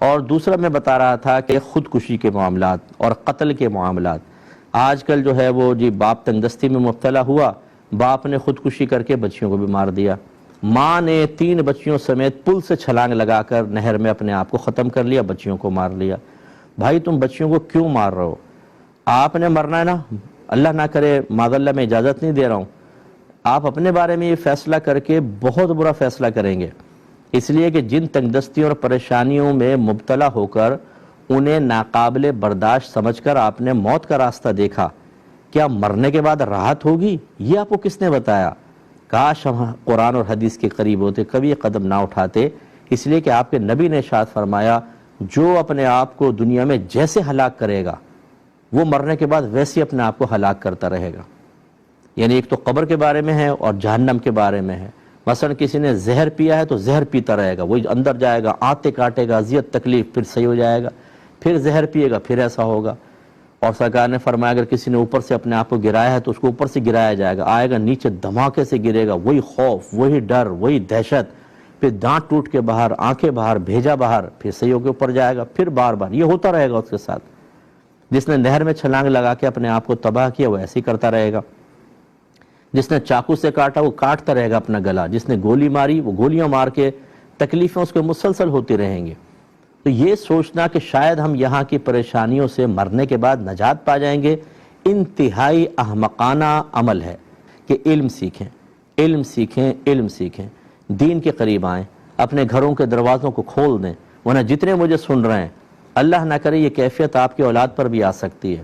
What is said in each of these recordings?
اور دوسرا میں بتا رہا تھا کہ خودکشی کے معاملات اور قتل کے معاملات آج کل جو ہے وہ جی باپ تنگدستی میں مبتلا ہوا، باپ نے خودکشی کر کے بچیوں کو بھی مار دیا، ماں نے 3 بچیوں سمیت پل سے چھلانگ لگا کر نہر میں اپنے آپ کو ختم کر لیا، بچیوں کو مار لیا۔ بھائی تم بچیوں کو کیوں مار رہے ہو؟ آپ نے مرنا ہے نا، اللہ نہ کرے معاذ اللہ میں اجازت نہیں دے رہا ہوں، آپ اپنے بارے میں یہ فیصلہ کر کے بہت برا فیصلہ کریں گے، اس لیے کہ جن تنگدستیوں اور پریشانیوں میں مبتلا ہو کر انہیں ناقابل برداشت سمجھ کر آپ نے موت کا راستہ دیکھا، کیا مرنے کے بعد راحت ہوگی؟ یہ آپ کو کس نے بتایا؟ کاش ہم قرآن اور حدیث کے قریب ہوتے، کبھی یہ قدم نہ اٹھاتے، اس لیے کہ آپ کے نبی نے ارشاد فرمایا جو اپنے آپ کو دنیا میں جیسے ہلاک کرے گا وہ مرنے کے بعد ویسے اپنے آپ کو ہلاک کرتا رہے گا۔ یعنی ایک تو قبر کے بارے میں ہے اور جہنم کے بارے میں ہے۔ مثلا کسی نے زہر پیا ہے تو زہر پیتا رہے گا، وہی اندر جائے گا، آنتے کاٹے گا، اذیت تکلیف، پھر صحیح ہو جائے گا، پھر زہر پیے گا، پھر ایسا ہوگا۔ اور سرکار نے فرمایا اگر کسی نے اوپر سے اپنے آپ کو گرایا ہے تو اس کو اوپر سے گرایا جائے گا، آئے گا نیچے دھماکے سے گرے گا، وہی خوف، وہی ڈر، وہی دہشت، پھر دانت ٹوٹ کے باہر، آنکھیں باہر، بھیجا باہر، پھر صحیح ہو کے اوپر جائے گا، پھر بار بار یہ ہوتا رہے گا اس کے ساتھ۔ جس نے نہر میں چھلانگ لگا کے اپنے آپ کو تباہ کیا وہ ایسے ہی کرتا رہے گا، جس نے چاقو سے کاٹا وہ کاٹتا رہے گا اپنا گلا، جس نے گولی ماری وہ گولیاں مار کے تکلیفیں اس کے مسلسل ہوتی رہیں گی۔ تو یہ سوچنا کہ شاید ہم یہاں کی پریشانیوں سے مرنے کے بعد نجات پا جائیں گے، انتہائی احمقانہ عمل ہے۔ کہ علم سیکھیں، علم سیکھیں، علم سیکھیں، دین کے قریب آئیں، اپنے گھروں کے دروازوں کو کھول دیں، ورنہ جتنے مجھے سن رہے ہیں اللہ نہ کرے یہ کیفیت آپ کی اولاد پر بھی آ سکتی ہے،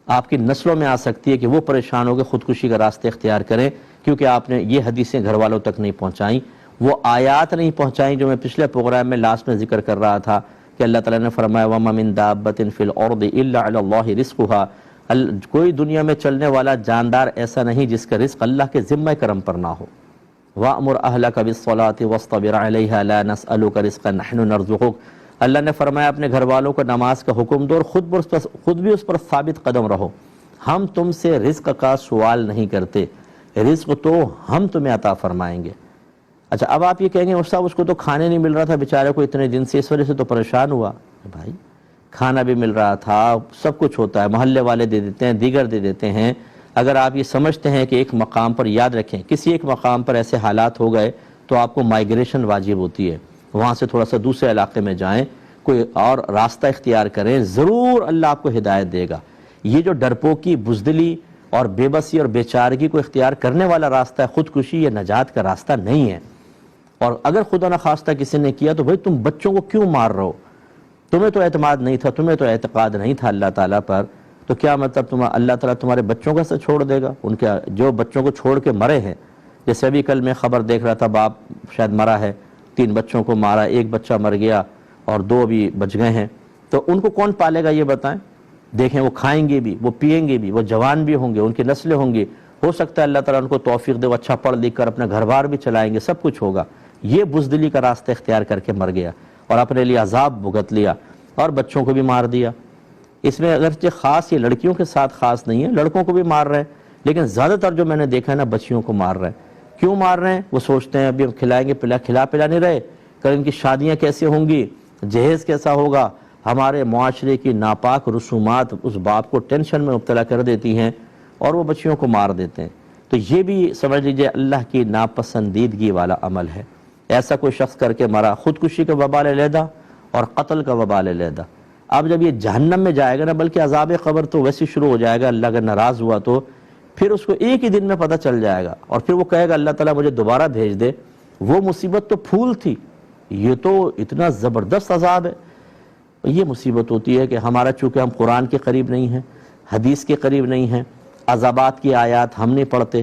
آپ کی نسلوں میں آ سکتی ہے کہ وہ پریشان ہو کے خودکشی کا راستہ اختیار کریں، کیونکہ آپ نے یہ حدیثیں گھر والوں تک نہیں پہنچائیں، وہ آیات نہیں پہنچائیں جو میں پچھلے پروگرام میں لاسٹ میں ذکر کر رہا تھا کہ اللہ تعالیٰ نے فرمایا وَمَا مِن دَابَّةٍ فِي الْأَرْضِ إِلَّا عَلَى اللَّهِ رِزْقُهَا، کوئی دنیا میں چلنے والا جاندار ایسا نہیں جس کا رزق اللہ کے ذمہ کرم پر نہ ہو۔ وَأْمُرْ أَهْلَكَ بِالصَّلَاةِ وَاصْطَبِرْ عَلَيْهَا لَا نَسْأَلُكَ رِزْقًا نَحْنُ نَرْزُقُكَ، اللہ نے فرمایا اپنے گھر والوں کو نماز کا حکم دو اور خود بھی اس پر ثابت قدم رہو، ہم تم سے رزق کا سوال نہیں کرتے، رزق تو ہم تمہیں عطا فرمائیں گے۔ اچھا اب آپ یہ کہیں گے صاحب اس کو تو کھانے نہیں مل رہا تھا بیچارے کو اتنے دن سے، اس وجہ سے تو پریشان ہوا۔ بھائی کھانا بھی مل رہا تھا، سب کچھ ہوتا ہے، محلے والے دے دیتے ہیں، دیگر دے دیتے ہیں۔ اگر آپ یہ سمجھتے ہیں کہ ایک مقام پر، یاد رکھیں کسی ایک مقام پر ایسے حالات ہو گئے تو آپ کو مائیگریشن واجب ہوتی ہے، وہاں سے تھوڑا سا دوسرے علاقے میں جائیں، کوئی اور راستہ اختیار کریں، ضرور اللہ آپ کو ہدایت دے گا۔ یہ جو ڈرپوکی، بزدلی اور بے بسی اور بیچارگی کو اختیار کرنے والا راستہ ہے خودکشی، یہ نجات کا راستہ نہیں ہے۔ اور اگر خدا نخواستہ کسی نے کیا تو بھائی تم بچوں کو کیوں مار رہے ہو؟ تمہیں تو اعتماد نہیں تھا، تمہیں تو اعتقاد نہیں تھا اللہ تعالیٰ پر، تو کیا مطلب اللہ تعالیٰ تمہارے بچوں کا سے چھوڑ دے گا؟ ان کے جو بچوں کو چھوڑ کے مرے ہیں، جیسے ابھی کل میں خبر دیکھ رہا تھا، باپ شاید مرا ہے، 3 بچوں کو مارا، 1 بچہ مر گیا اور 2 ابھی بچ گئے ہیں، تو ان کو کون پالے گا یہ بتائیں؟ دیکھیں وہ کھائیں گے بھی، وہ پئیں گے بھی، وہ جوان بھی ہوں گے، ان کی نسلیں ہوں گی، ہو سکتا ہے اللہ تعالیٰ ان کو توفیق دے وہ اچھا پڑھ لکھ کر اپنا گھر بار بھی چلائیں گے، سب کچھ ہوگا۔ یہ بزدلی کا راستہ اختیار کر کے مر گیا اور اپنے لیے عذاب بھگت لیا اور بچوں کو بھی مار دیا۔ اس میں اگرچہ خاص یہ لڑکیوں کے ساتھ خاص نہیں ہے، لڑکوں کو بھی مار رہے ہیں، لیکن زیادہ تر جو میں نے دیکھا ہے نا بچیوں کو مار رہے ہیں۔ کیوں مار رہے ہیں؟ وہ سوچتے ہیں ابھی ہم کھلائیں گے، کھلا پلا نہیں رہے، کل ان کی شادیاں کیسے ہوں گی، جہیز کیسا ہوگا، ہمارے معاشرے کی ناپاک رسومات اس باپ کو ٹینشن میں مبتلا کر دیتی ہیں اور وہ بچیوں کو مار دیتے ہیں۔ تو یہ بھی سمجھ لیجئے اللہ کی ناپسندیدگی والا عمل ہے۔ ایسا کوئی شخص کر کے مرا، خودکشی کا وبال علیحدہ اور قتل کا وبال علیحدہ۔ اب جب یہ جہنم میں جائے گا نا، بلکہ عذاب قبر تو ویسے شروع ہو جائے گا، اللہ اگر ناراض ہوا تو پھر اس کو ایک ہی دن میں پتہ چل جائے گا، اور پھر وہ کہے گا اللہ تعالیٰ مجھے دوبارہ بھیج دے، وہ مصیبت تو پھول تھی، یہ تو اتنا زبردست عذاب ہے۔ یہ مصیبت ہوتی ہے کہ ہمارا چونکہ ہم قرآن کے قریب نہیں ہیں، حدیث کے قریب نہیں ہیں، عذابات کی آیات ہم نہیں پڑھتے،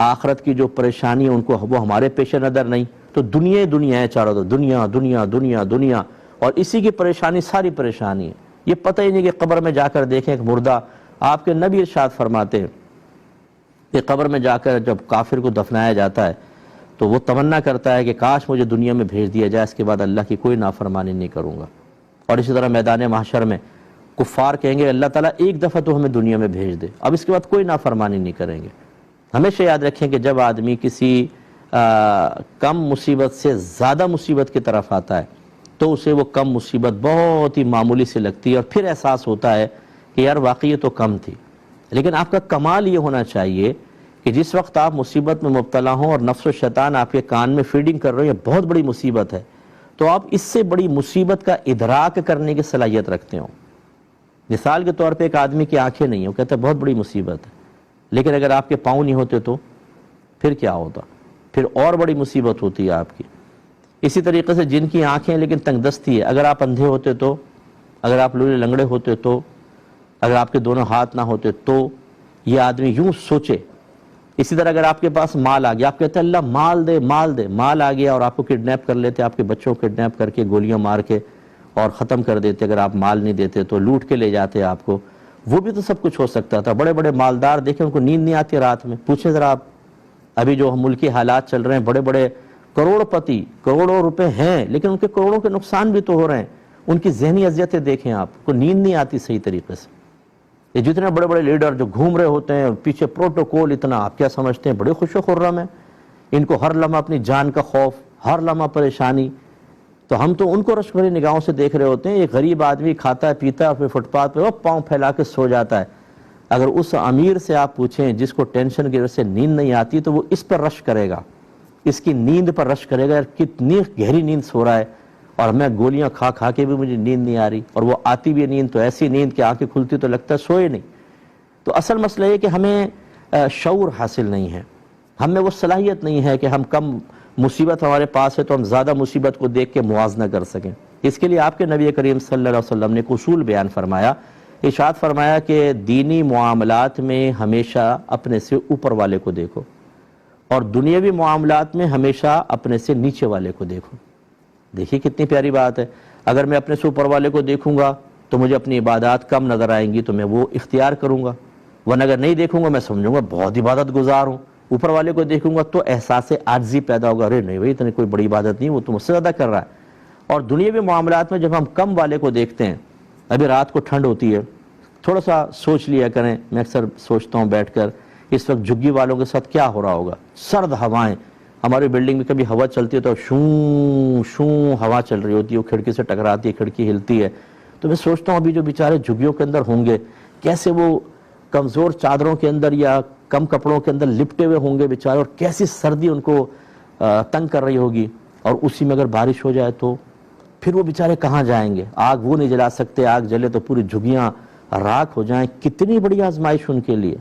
آخرت کی جو پریشانی ان کو وہ ہمارے پیش نظر نہیں، تو دنیا ہے چاروں طرف، دنیا دنیا دنیا دنیا، اور اسی کی پریشانی ساری پریشانی ہے۔ یہ پتہ ہی نہیں کہ قبر میں جا کر دیکھیں ایک مردہ، آپ کے نبی ارشاد فرماتے ہیں کہ قبر میں جا کر جب کافر کو دفنایا جاتا ہے تو وہ تمنا کرتا ہے کہ کاش مجھے دنیا میں بھیج دیا جائے، اس کے بعد اللہ کی کوئی نافرمانی نہیں کروں گا۔ اور اسی طرح میدان محشر میں کفار کہیں گے اللہ تعالیٰ ایک دفعہ تو ہمیں دنیا میں بھیج دے، اب اس کے بعد کوئی نافرمانی نہیں کریں گے۔ ہمیشہ یاد رکھیں کہ جب آدمی کسی کم مصیبت سے زیادہ مصیبت کی طرف آتا ہے تو اسے وہ کم مصیبت بہت ہی معمولی سے لگتی ہے اور پھر احساس ہوتا ہے کہ یار واقعی یہ تو کم تھی۔ لیکن آپ کا کمال یہ ہونا چاہیے کہ جس وقت آپ مصیبت میں مبتلا ہوں اور نفس و شیطان آپ کے کان میں فیڈنگ کر رہے ہیں، یہ بہت بڑی مصیبت ہے، تو آپ اس سے بڑی مصیبت کا ادراک کرنے کی صلاحیت رکھتے ہوں۔ مثال کے طور پہ ایک آدمی کی آنکھیں نہیں ہیں، وہ کہتا ہے بہت بڑی مصیبت ہے، لیکن اگر آپ کے پاؤں نہیں ہوتے تو پھر کیا ہوتا؟ پھر اور بڑی مصیبت ہوتی ہے آپ کی۔ اسی طریقے سے جن کی آنکھیں لیکن تنگ دستی ہے، اگر آپ اندھے ہوتے تو، اگر آپ لولے لنگڑے ہوتے تو، اگر آپ کے دونوں ہاتھ نہ ہوتے تو، یہ آدمی یوں سوچے۔ اسی طرح اگر آپ کے پاس مال آ گیا، آپ کہتے ہیں اللہ مال دے مال دے، مال آ گیا اور آپ کو کڈنیپ کر لیتے، آپ کے بچوں کو کڈنیپ کر کے گولیاں مار کے اور ختم کر دیتے، اگر آپ مال نہیں دیتے تو لوٹ کے لے جاتے آپ کو، وہ بھی تو سب کچھ ہو سکتا تھا۔ بڑے بڑے مالدار دیکھیں، ان کو نیند نہیں آتی رات میں، پوچھیں ذرا آپ، ابھی جو ملکی حالات چل رہے ہیں، بڑے بڑے کروڑ پتی، کروڑوں روپے ہیں، لیکن ان کے کروڑوں کے نقصان بھی تو ہو رہے ہیں۔ ان کی ذہنی اذیتیں دیکھیں، آپ کو نیند نہیں آتی صحیح طریقے سے۔ یہ جتنے بڑے بڑے لیڈر جو گھوم رہے ہوتے ہیں پیچھے پروٹوکول اتنا، آپ کیا سمجھتے ہیں بڑے خوش و خرم ہیں؟ ان کو ہر لمحہ اپنی جان کا خوف، ہر لمحہ پریشانی، تو ہم تو ان کو رشک بھری نگاہوں سے دیکھ رہے ہوتے ہیں۔ ایک غریب آدمی کھاتا ہے پیتا ہے اپنے فٹ پاتھ پہ، وہ پاؤں پھیلا کے سو جاتا ہے۔ اگر اس امیر سے آپ پوچھیں جس کو ٹینشن کی وجہ سے نیند نہیں آتی، تو وہ اس پر رشک کرے گا، اس کی نیند پر رشک کرے گا، یار کتنی گہری نیند سو رہا ہے اور میں گولیاں کھا کھا کے بھی مجھے نیند نہیں آ رہی، اور وہ آتی بھی نیند تو ایسی نیند کہ آنکھیں کھلتی تو لگتا ہے سوئے نہیں۔ تو اصل مسئلہ یہ کہ ہمیں شعور حاصل نہیں ہے، ہم میں وہ صلاحیت نہیں ہے کہ ہم کم مصیبت ہمارے پاس ہے تو ہم زیادہ مصیبت کو دیکھ کے موازنہ کر سکیں۔ اس کے لیے آپ کے نبی کریم صلی اللہ علیہ وسلم نے ایک اصول بیان فرمایا، ارشاد فرمایا کہ دینی معاملات میں ہمیشہ اپنے سے اوپر والے کو دیکھو، اور دنیاوی معاملات میں ہمیشہ اپنے سے نیچے والے کو دیکھو۔ دیکھیے کتنی پیاری بات ہے۔ اگر میں اپنے سے اوپر والے کو دیکھوں گا تو مجھے اپنی عبادات کم نظر آئیں گی، تو میں وہ اختیار کروں گا، ورنہ اگر نہیں دیکھوں گا میں سمجھوں گا بہت عبادت گزار ہوں۔ اوپر والے کو دیکھوں گا تو احساس عاجزی پیدا ہوگا، ارے نہیں بھائی اتنی کوئی بڑی عبادت نہیں، وہ تو مجھ سے زیادہ کر رہا ہے۔ اور دنیاوی معاملات میں جب ہم کم والے کو دیکھتے ہیں، ابھی رات کو ٹھنڈ ہوتی ہے، تھوڑا سا سوچ لیا کریں، میں اکثر سوچتا ہوں بیٹھ کر اس وقت جھگی والوں کے ساتھ کیا ہو رہا ہوگا۔ سرد ہوائیں، ہماری بلڈنگ میں کبھی ہوا چلتی ہے تو شوں شوں ہوا چل رہی ہوتی ہے، وہ کھڑکی سے ٹکراتی ہے، کھڑکی ہلتی ہے، تو میں سوچتا ہوں ابھی جو بیچارے جھگیوں کے اندر ہوں گے، کیسے وہ کمزور چادروں کے اندر یا کم کپڑوں کے اندر لپٹے ہوئے ہوں گے بیچارے، اور کیسی سردی ان کو تنگ کر رہی ہوگی، اور اسی میں اگر بارش ہو جائے تو پھر وہ بیچارے کہاں جائیں گے؟ آگ وہ نہیں جلا سکتے، آگ جلے تو پوری جھگیاں راکھ ہو جائیں، کتنی بڑی آزمائش ان کے لیے۔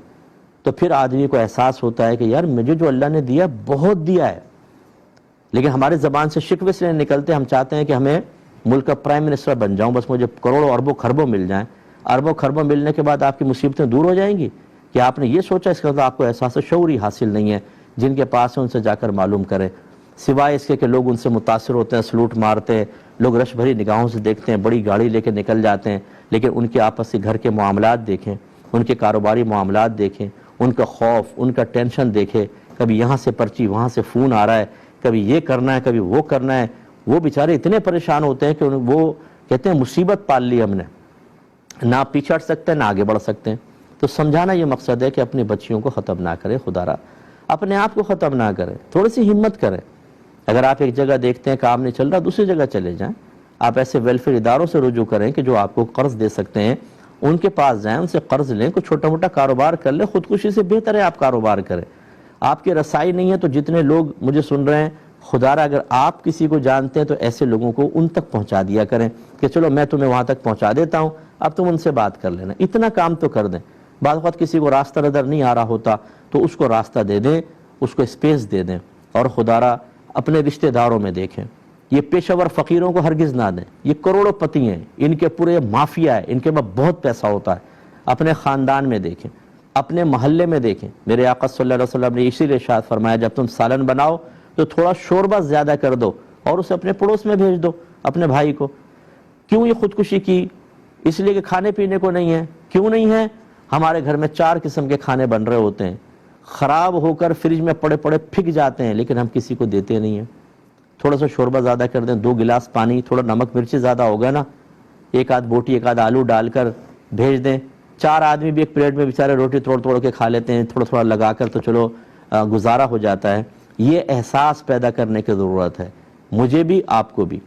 تو پھر آدمی کو احساس ہوتا ہے کہ یار مجھے جو اللہ نے دیا بہت دیا ہے، لیکن ہمارے زبان سے شکوے سے نہیں نکلتے، ہم چاہتے ہیں کہ ہمیں ملک کا پرائم منسٹر بن جاؤں، بس مجھے کروڑوں اربوں خربوں مل جائیں۔ اربوں خربوں ملنے کے بعد آپ کی مصیبتیں دور ہو جائیں گی؟ کہ آپ نے یہ سوچا؟ اس کا مطلب آپ کو احساس شعور ہی حاصل نہیں ہے۔ جن کے پاس ہے ان سے جا کر معلوم کریں، سوائے اس کے کہ لوگ ان سے متاثر ہوتے ہیں، سلوٹ مارتے ہیں، لوگ رش بھری نگاہوں سے دیکھتے ہیں، بڑی گاڑی لے کے نکل جاتے ہیں، لیکن ان کے آپس کے گھر کے معاملات دیکھیں، ان کے کاروباری معاملات دیکھیں، ان کا خوف، ان کا ٹینشن دیکھیں، کبھی یہاں سے پرچی، وہاں سے فون آ رہا ہے، کبھی یہ کرنا ہے، کبھی وہ کرنا ہے۔ وہ بیچارے اتنے پریشان ہوتے ہیں کہ وہ کہتے ہیں مصیبت پال لی ہم نے، نہ پیچھے ہٹ سکتے ہیں نہ آگے بڑھ سکتے ہیں۔ تو سمجھانا یہ مقصد ہے کہ اپنی بچیوں کو ختم نہ کرے، خدا را اپنے آپ کو ختم نہ کرے، تھوڑی سی ہمت کریں۔ اگر آپ ایک جگہ دیکھتے ہیں کام نہیں چل رہا، دوسری جگہ چلے جائیں۔ آپ ایسے ویلفیئر اداروں سے رجوع کریں کہ جو آپ کو قرض دے سکتے ہیں، ان کے پاس جائیں، ان سے قرض لیں، کوئی چھوٹا موٹا کاروبار کر لیں۔ خودکشی سے بہتر ہے آپ کاروبار کریں۔ آپ کی رسائی نہیں ہے تو جتنے لوگ مجھے سن رہے ہیں، خدا را اگر آپ کسی کو جانتے ہیں تو ایسے لوگوں کو ان تک پہنچا دیا کریں کہ چلو میں تمہیں وہاں تک پہنچا دیتا ہوں، اب تم ان سے بات کر لینا، اتنا کام تو کر دیں۔ بعض وقت کسی کو راستہ نظر نہیں آ رہا ہوتا تو اس کو راستہ دے دیں، اس کو اسپیس دے دیں، اور خدا را اپنے رشتہ داروں میں دیکھیں۔ یہ پیشہ ور فقیروں کو ہرگز نہ دیں، یہ کروڑوں پتی ہیں، ان کے پورے مافیا ہے، ان کے پاس بہت پیسہ ہوتا ہے۔ اپنے خاندان میں دیکھیں، اپنے محلے میں دیکھیں۔ میرے آقا صلی اللہ علیہ وسلم نے اسی لیے ارشاد فرمایا جب تم سالن بناؤ تو تھوڑا شوربہ زیادہ کر دو اور اسے اپنے پڑوس میں بھیج دو، اپنے بھائی کو۔ کیوں یہ خودکشی کی؟ اس لیے کہ کھانے پینے کو نہیں ہے۔ کیوں نہیں ہے؟ ہمارے گھر میں 4 قسم کے کھانے بن رہے ہوتے ہیں، خراب ہو کر فریج میں پڑے پڑے پھک جاتے ہیں، لیکن ہم کسی کو دیتے نہیں ہیں۔ تھوڑا سا شوربہ زیادہ کر دیں، 2 گلاس پانی، تھوڑا نمک مرچی زیادہ ہوگا نا، ایک آدھ بوٹی ایک آدھ آلو ڈال کر بھیج دیں۔ 4 آدمی بھی ایک پلیٹ میں بیچارے روٹی توڑ توڑ کے کھا لیتے ہیں، تھوڑا تھوڑا لگا کر تو چلو گزارا ہو جاتا ہے۔ یہ احساس پیدا کرنے کی ضرورت ہے، مجھے بھی آپ کو بھی،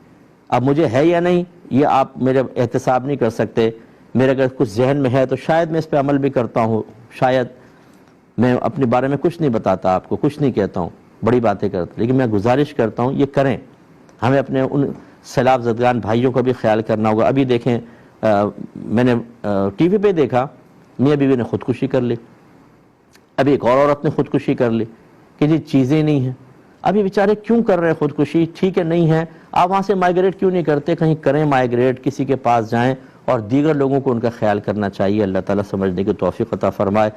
اب مجھے ہے یا نہیں یہ آپ میرے احتساب نہیں کر سکتے، میرے اگر کچھ ذہن میں ہے تو شاید میں اس پہ عمل بھی کرتا ہوں، شاید میں اپنے بارے میں کچھ نہیں بتاتا، آپ کو کچھ نہیں کہتا ہوں، بڑی باتیں کرتا ہوں، لیکن میں گزارش کرتا ہوں یہ کریں۔ ہمیں اپنے ان سیلاب زدگان بھائیوں کا بھی خیال کرنا ہوگا۔ ابھی دیکھیں میں نے ٹی وی پہ دیکھا میاں بیوی نے خودکشی کر لی، ابھی ایک اور عورت نے خودکشی کر لی کہ جی چیزیں نہیں ہیں۔ ابھی بیچارے کیوں کر رہے ہیں خودکشی؟ ٹھیک ہے نہیں ہے، آپ وہاں سے مائیگریٹ کیوں نہیں کرتے؟ کہیں کریں مائیگریٹ، کسی کے پاس جائیں، اور دیگر لوگوں کو ان کا خیال کرنا چاہیے۔ اللہ تعالیٰ سمجھنے کی توفیق عطا فرمائے۔